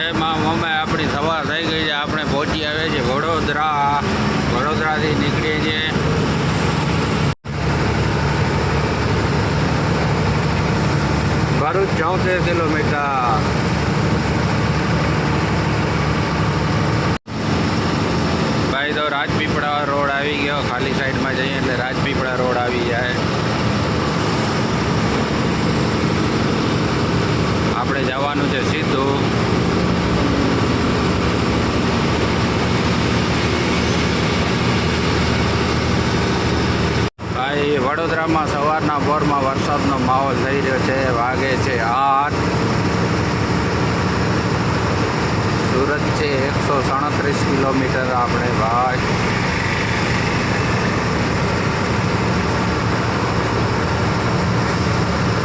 એમાં મમ્મી આપણી સવાર થઈ ગઈ છે. આપણે પહોંચી આવે છે વડોદરાથી નીકળીએ છીએ. ભરૂચ 74 કિલોમીટર. ભાઈ તો રાજપીપળા રોડ આવી ગયો. ખાલી સાઈડમાં જઈએ એટલે રાજપીપળા રોડ આવી જાય. આપણે જવાનું છે સીધું ભાઈ. વડોદરામાં સવારના પોરમાં વરસાદનો માહોલ થઈ રહ્યો છે. વાગે છે 8. સુરત છે 137 કિલોમીટર. આપણે ભાઈ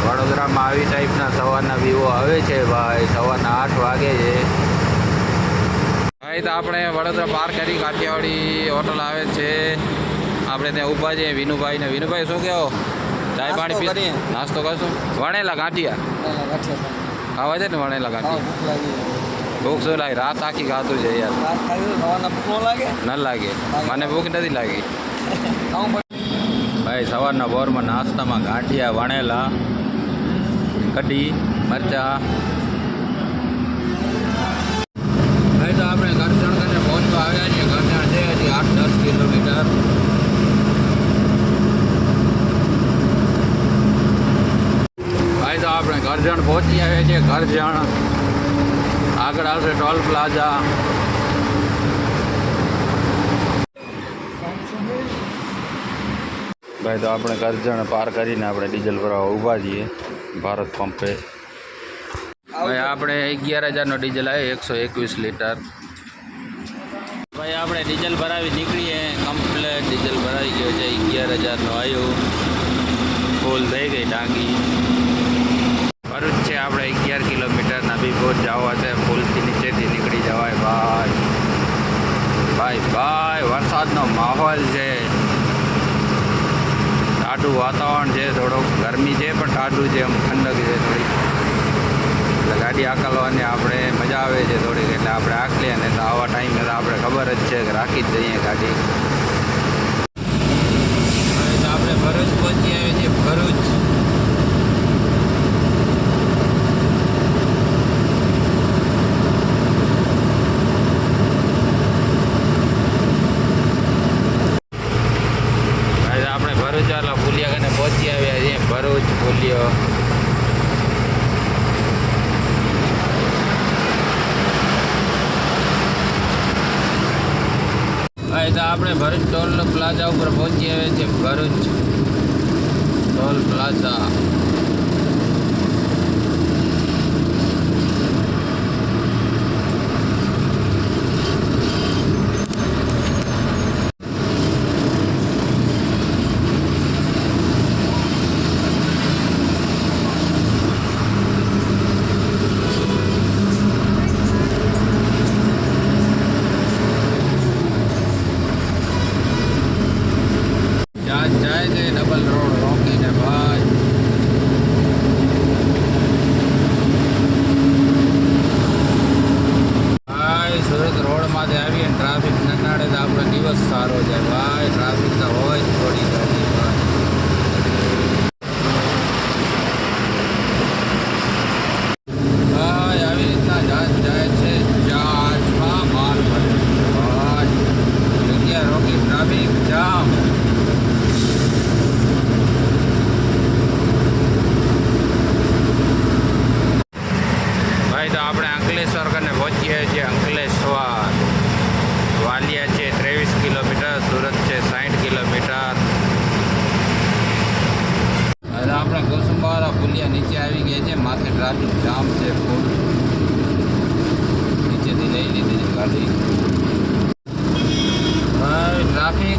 વડોદરામાં આવી ટાઈપના સવારના વ્યૂ આવે છે ભાઈ. સવારના 8 વાગે છે ભાઈ. તો આપણે વડોદરા પાર કરી કાઠિયાવાડી હોટલ આવે છે. આપણે ત્યાં ઊભા છીએ વિનુભાઈ શું કહો? ચાય પાણી પી નાસ્તો કરશું? વણેલા ગાંઠિયા ખાવા છે ને? વણેલા ગાંઠિયા ભૂખ શું લાગે? રાત આખી ખાતું છે યાર. ન લાગે મને ભૂખ નથી લાગી ભાઈ. સવારના બોરમાં નાસ્તામાં ગાંઠિયા, વણેલા, કઢી, મરચા. ભાઈ તો આપણે કરજણ કરીને પહોંચવા આવ્યા છીએ. કરજણ છે હજી 8-10 કિલોમીટર. ભાઈ તો આપણે કરજણ પહોંચી આવ્યા છીએ. કરજણ આગળ આવશે ટોલ પ્લાઝા. ભાઈ તો આપણે કરજણ પાર કરીને આપણે ડીઝલ ભરવા ઊભા છીએ ભારત પંપે. ભાઈ આપણે 11,000નો ડીઝલ આવ્યો, 121 લીટર. ભાઈ આપણે ડીઝલ ભરાવી નીકળીએ. કમ્પ્લેટ ડીઝલ ભરાઈ ગયો છે. 11,000નો આવ્યું. ફૂલ થઈ ગઈ ટાંકી. ભરૂચ છે આપણે 11 કિલોમીટર. નબીપુર જવા છે. પુલથી નીચેથી નીકળી જવાય ભાઈ. વરસાદનો માહોલ છે. ટાઢું વાતાવરણ છે. થોડોક ગરમી છે પણ ટાઢું છે. આમ ઠંડક છે થોડી. એટલે ગાડી આકલવાની આપણે મજા આવે છે થોડીક. એટલે આપણે આકલીએ ને તો આવા ટાઈમે તો આપણે ખબર જ છે કે રાખી જ જઈએ ગાડી. હવે તો આપણે ભરૂચ પહોંચી આવ્યા છીએ. ભરૂચ ચાલો પુલિયા કને પહોંચી આવ્યા છીએ. ભરૂચ પુલિયો. ભાઈ તો આપણે ભરૂચ ટોલ પ્લાઝા ઉપર પહોંચી આવ્યા છીએ. Bharuch toll plaza. જાય છે ડબલ રોડ રોકીને ભાઈ. સુરત રોડમાંથી આવીએ ટ્રાફિક નનાડે તો આપણો દિવસ સારો જાય ભાઈ. ટ્રાફિક તો હોય જ થોડી ઘણી ભાઈ. આવી રીતના જાય છે જહાજમાં માલ ભરે ભાઈ. જગ્યા રોકી ટ્રાફિક જામ. તો આપણે અંકલેશ્વર કરીને પહોંચીએ છીએ. અંકલેશ્વર વાલિયા છે 23 કિલોમીટર. સુરત છે 60 કિલોમીટર. હવે આપણે કુસુમવાળા પુલિયા નીચે આવી ગયા છે. માથે ટ્રાફિક જામ છે ફૂલ. નીચેથી લઈ લીધી ગાડી ભાઈ. ટ્રાફિક.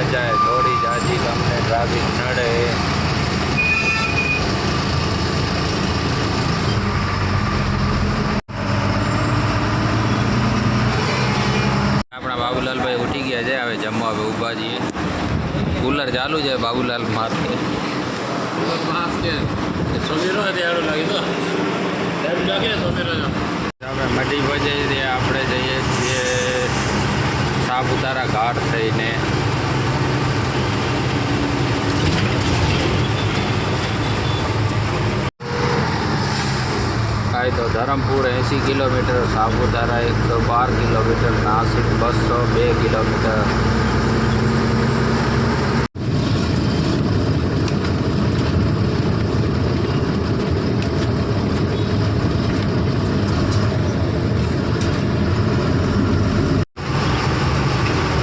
ન જાય, થોડી જાજી તમને ટ્રાફિક નડે. આપણા બાબુલાલભાઈ ઉઠી ગયા છે, હવે જમવા હવે ઊભા છીએ. કુલર ચાલુ છે બાબુલાલ માર્કે. હવે મઢી પહોંચે છે, આપણે જઈએ છીએ સાપુતારા ઘાટ થઈને. થાય તો Dharampur 80 kilometre, Saputara 112 kilometre, Nashik 202 kilometre.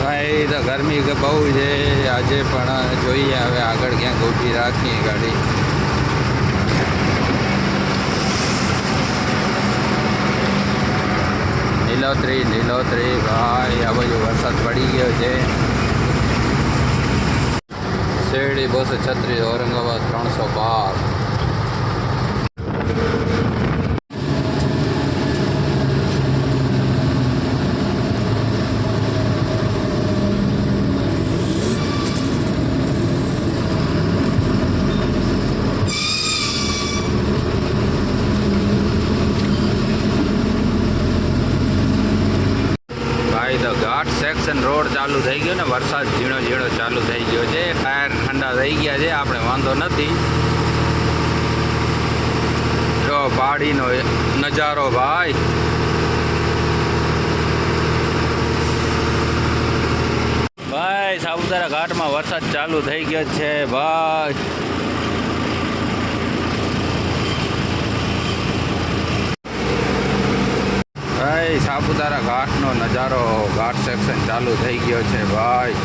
ભાઈ તો ગરમી બહુ છે આજે, પણ જોઈએ હવે આગળ ક્યાંક ઊભી રાખીએ ગાડી. લીલોતરી ભાઈ, આ બાજુ વરસાદ પડી ગયો છે. શેરડી 236, ઔરંગાબાદ 312. તો ઘાટ સેક્શન રોડ ચાલુ થઈ ગયો ને, વરસાદ ઝીણો ઝીણો ચાલુ થઈ ગયો છે. ટાયર ઠંડા થઈ ગયા છે, આપણે વાંધો નથી. જો પાડીનો નજારો ભાઈ. ભાઈ સાપુતારા ઘાટમાં વરસાદ ચાલુ થઈ ગયો છે ભાઈ. ભાઈ સાપુતારા ઘાટનો નજારો, ઘાટ સેક્શન ચાલુ થઈ ગયો છે ભાઈ.